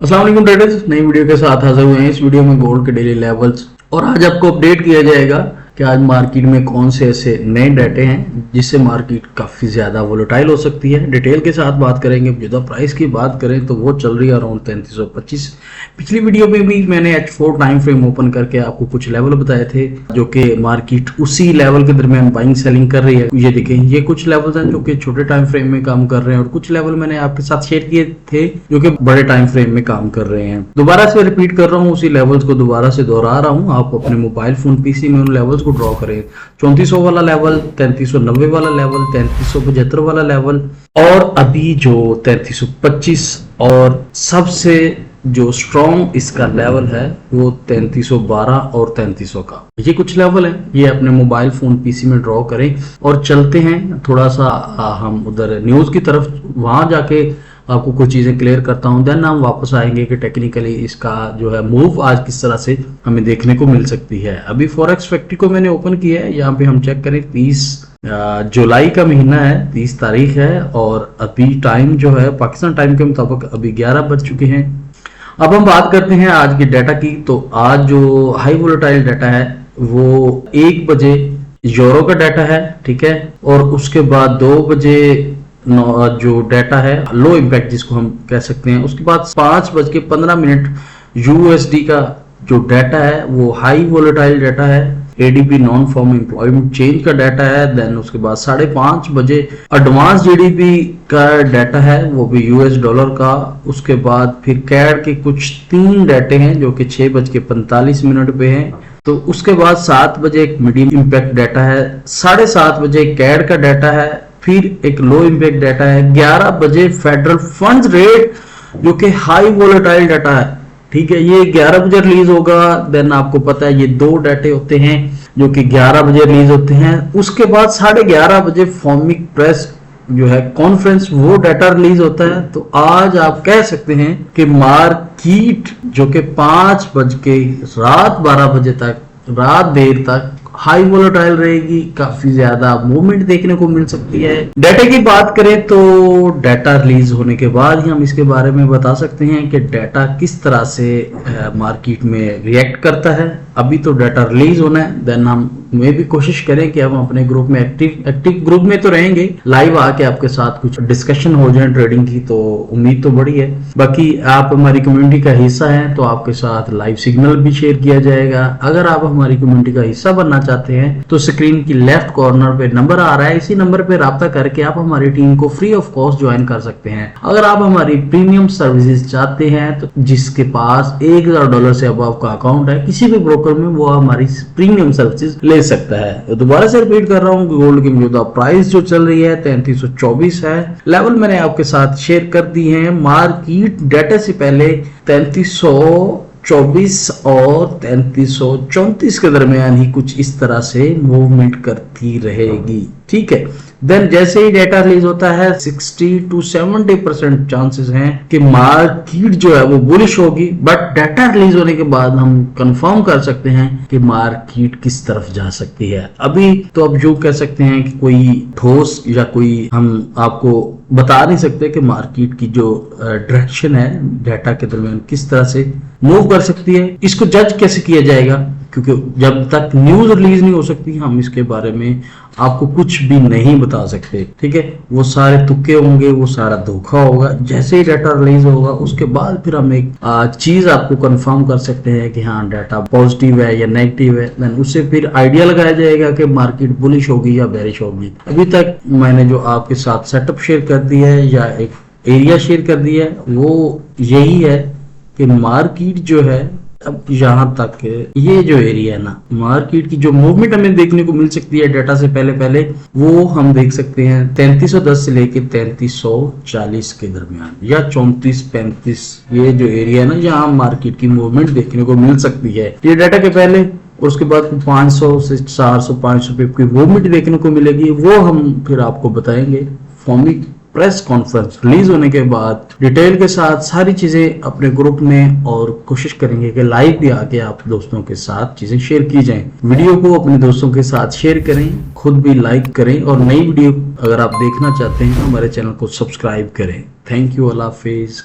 अस्सलाम वालेकुम ट्रेडर्स, नई वीडियो के साथ हाजिर हुए हैं। इस वीडियो में गोल्ड के डेली लेवल्स और आज आपको अपडेट किया जाएगा कि आज मार्केट में कौन से ऐसे नए डाटे हैं जिससे मार्केट काफ़ी ज़्यादा वोलेटाइल हो सकती है। डिटेल के साथ बात करेंगे। मौजूदा प्राइस की बात करें तो वो चल रही है अराउंड 3325। पिछली वीडियो में भी मैंने H4 टाइम फ्रेम ओपन करके आपको कुछ लेवल बताए थे जो कि मार्केट उसी लेवल के दरमियान बाइंग सेलिंग कर रही है। ये देखें, ये कुछ लेवल्स हैं जो कि छोटे टाइम फ्रेम में काम कर रहे हैं और कुछ लेवल मैंने आपके साथ शेयर किए थे जो कि बड़े टाइम फ्रेम में काम कर रहे हैं। दोबारा से रिपीट कर रहा हूँ, उसी लेवल्स को दोबारा से दोहरा रहा हूँ। आप अपने मोबाइल फोन पीसी में उन लेवल्स को ड्रॉ करें। 3400 वाला लेवल, 3390 वाला लेवल, 3375 वाला लेवल और अभी जो 3325 और सबसे जो स्ट्रॉन्ग इसका लेवल है वो 3312 और 3300 का। ये कुछ लेवल है, ये अपने मोबाइल फोन पीसी में ड्रॉ करें और चलते हैं थोड़ा सा हम उधर न्यूज की तरफ। वहां जाके आपको कुछ चीजें क्लियर करता हूं, देन हम वापस आएंगे कि टेक्निकली इसका जो है मूव आज किस तरह से हमें देखने को मिल सकती है। अभी फॉरेक्स फैक्ट्री को मैंने ओपन किया है, यहाँ पे हम चेक करें 30 जुलाई का महीना है, 30 तारीख है और अभी टाइम जो है पाकिस्तान टाइम के मुताबिक अभी 11 बज चुके हैं। अब हम बात करते हैं आज की डाटा की। तो आज जो हाई वोलेटाइल डाटा है वो 1 बजे यूरो का डाटा है, ठीक है, और उसके बाद 2 बजे जो डाटा है लो इम्पैक्ट जिसको हम कह सकते हैं, उसके बाद 5:15 यूएसडी का जो डाटा है वो हाई वोलेटाइल डाटा है। ADP non farm employment change का डाटा है। देन उसके बाद 5:30 बजे एडवांस जीडीपी का डाटा है, वो भी यूएस डॉलर का। उसके बाद फिर कैड के कुछ 3 डाटे हैं जो कि 6:45 पे हैं। तो उसके बाद 7 बजे एक मीडियम इम्पैक्ट डाटा है, 7:30 बजे कैड का डाटा है, फिर एक लो इम्पैक्ट डाटा है, 11 बजे फेडरल फंड्स रेट जो कि हाई वोलेटाइल डाटा है, ठीक है, ये 11 बजे रिलीज होगा। देन आपको पता है ये 2 डाटे होते हैं जो कि 11 बजे रिलीज होते हैं। उसके बाद 11:30 बजे फॉर्मिक प्रेस जो है कॉन्फ्रेंस वो डाटा रिलीज होता है। तो आज आप कह सकते हैं कि मार्केट जो कि 5 बज के रात 12 बजे तक, रात देर तक हाई वोलेटाइल रहेगी, काफी ज्यादा मूवमेंट देखने को मिल सकती है। डाटा की बात करें तो डाटा रिलीज होने के बाद ही हम इसके बारे में बता सकते हैं कि डाटा किस तरह से मार्केट में रिएक्ट करता है। अभी तो डाटा रिलीज होना है, देन हम मैं भी कोशिश करें कि हम अपने ग्रुप में एक्टिव ग्रुप में तो रहेंगे, लाइव आके आपके साथ कुछ डिस्कशन हो जाए ट्रेडिंग की, तो उम्मीद तो बड़ी है। बाकी आप हमारी कम्युनिटी का हिस्सा हैं तो आपके साथ लाइव सिग्नल भी शेयर किया जाएगा। अगर आप हमारी कम्युनिटी का हिस्सा बनना चाहते हैं तो स्क्रीन की लेफ्ट कॉर्नर पे नंबर आ रहा है, इसी नंबर पे राब्ता करके आप हमारी टीम को फ्री ऑफ कॉस्ट ज्वाइन कर सकते हैं। अगर आप हमारी प्रीमियम सर्विसेज चाहते हैं तो जिसके पास $1000 से अबव का अकाउंट है, किसी भी ब्रोकर में वो हमारी प्रीमियम सर्विसेज ले सकता है। तो दोबारा से रिपीट कर रहा हूँ, गोल्ड की मौजूदा प्राइस जो चल रही है 3324 है। लेवल मैंने आपके साथ शेयर कर दी है। मार्केट डाटा से पहले 3324 और 3334 के दरमियान ही कुछ इस तरह से मूवमेंट करती रहेगी, ठीक है। देन जैसे ही डाटा रिलीज होता है 60 to 70% चांसेस हैं कि मार्केट जो है वो बुलिश होगी, बट डाटा रिलीज होने के बाद हम कंफर्म कर सकते हैं कि मार्केट किस तरफ जा सकती है। अभी तो अब जो कह सकते हैं कि कोई ठोस या कोई हम आपको बता नहीं सकते कि मार्केट की जो डायरेक्शन है डाटा के दरमियान किस तरह से मूव कर सकती है। इसको जज कैसे किया जाएगा, क्योंकि जब तक न्यूज रिलीज नहीं हो सकती हम इसके बारे में आपको कुछ भी नहीं बता सकते, ठीक है। वो सारे तुक्के होंगे, वो सारा धोखा होगा। जैसे ही डाटा रिलीज होगा उसके बाद फिर हम एक चीज आपको कंफर्म कर सकते हैं कि हाँ डाटा पॉजिटिव है या नेगेटिव है। देन उससे फिर आइडिया लगाया जाएगा कि मार्केट बुलिश होगी या बेरिश होगी। अभी तक मैंने जो आपके साथ सेटअप शेयर कर दी है या एक एरिया शेयर कर दिया है वो यही है कि मार्केट जो है अब यहाँ तक ये जो एरिया है ना, मार्केट की जो मूवमेंट हमें देखने को मिल सकती है डाटा से पहले वो हम देख सकते हैं 3310 से लेके 3340 के दरमियान या 34-35, ये जो एरिया है ना यहाँ मार्केट की मूवमेंट देखने को मिल सकती है। ये डाटा के पहले और उसके बाद 500 से 400-500 पिप की मूवमेंट देखने को मिलेगी, वो हम फिर आपको बताएंगे फॉर्मिक प्रेस कॉन्फ्रेंस रिलीज होने के बाद डिटेल के साथ सारी चीजें अपने ग्रुप में, और कोशिश करेंगे कि लाइव भी आके आप दोस्तों के साथ चीजें शेयर की जाएं। वीडियो को अपने दोस्तों के साथ शेयर करें, खुद भी लाइक करें और नई वीडियो अगर आप देखना चाहते हैं तो हमारे चैनल को सब्सक्राइब करें। Thank you, Allah Hafiz.